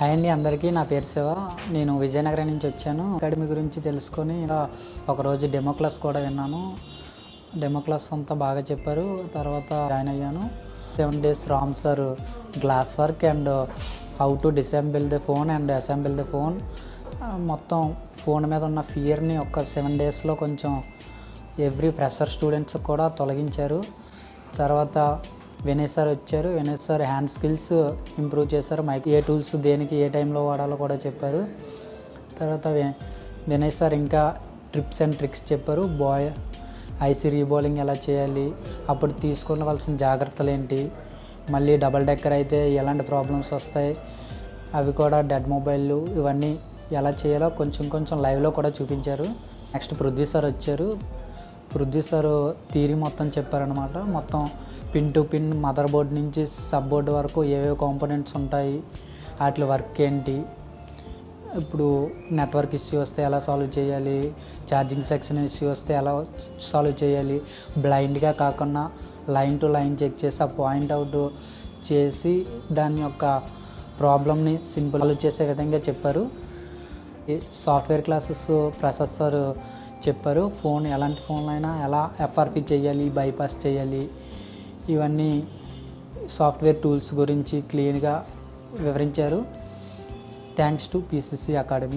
Hi అండి, అందరికీ. నా పేరు శివ. నేను విజయనగరం నుంచి వచ్చాను. అకాడమీ గురించి తెలుసుకొని ఒకరోజు డెమో క్లాస్ కూడా విన్నాను. డెమో క్లాస్ అంతా బాగా చెప్పారు. తర్వాత జాయిన్ అయ్యాను. 7 days Ram sir glass work and how to disassemble the phone and assemble the phone, మొత్తం ఫోన్ మీద ఉన్న ఫియర్ని ఒక 7 daysలో కొంచెం ఎవ్రీ ఫ్రెషర్ స్టూడెంట్స్ కూడా తొలగించారు. తర్వాత వినయ్ సార్ వచ్చారు. Vinay sir hand skills improve చేశారు. ఏ టూల్స్ దేనికి ఏ టైంలో వాడాలో కూడా చెప్పారు. తర్వాత వినయ్ సార్ ఇంకా ట్రిప్స్ అండ్ ట్రిక్స్ చెప్పారు. ఐసీ రీబౌలింగ్ ఎలా చేయాలి, అప్పుడు తీసుకోవాల్సిన జాగ్రత్తలు ఏంటి, మళ్ళీ డబల్ డెక్కర్ అయితే ఎలాంటి ప్రాబ్లమ్స్ వస్తాయి, అవి కూడా డెడ్ మొబైల్ ఇవన్నీ ఎలా చేయాలో కొంచెం లైవ్లో కూడా చూపించారు. నెక్స్ట్ పృథ్వీ సార్ వచ్చారు. పృథ్వీ సార్ థియరీ మొత్తం చెప్పారనమాట. మొత్తం pin to pin mother board నుంచి సబ్ బోర్డు వరకు ఏవేవి కాంపోనెంట్స్ ఉంటాయి, వాటి వర్క్ ఏంటి, ఇప్పుడు నెట్వర్క్ ఇష్యూ వస్తే ఎలా సాల్వ్ చేయాలి, ఛార్జింగ్ సెక్షన్ ఇష్యూ వస్తే ఎలా సాల్వ్ చేయాలి, బ్లైండ్గా కాకుండా లైన్ టు లైన్ చెక్ చేసి ఆ పాయింట్ అవుట్ చేసి దాని యొక్క ప్రాబ్లమ్ని సింపుల్ సాల్వ్ చేసే విధంగా చెప్పారు. సాఫ్ట్వేర్ క్లాసెస్ ప్రొసెసర్ చెప్పారు. ఫోన్ ఎలాంటి ఫోన్లో అయినా ఎలా ఎఫ్ఆర్పి చేయాలి, బైపాస్ చేయాలి, ఇవన్నీ సాఫ్ట్వేర్ టూల్స్ గురించి క్లియర్గా వివరించారు. Thanks to PCC academy.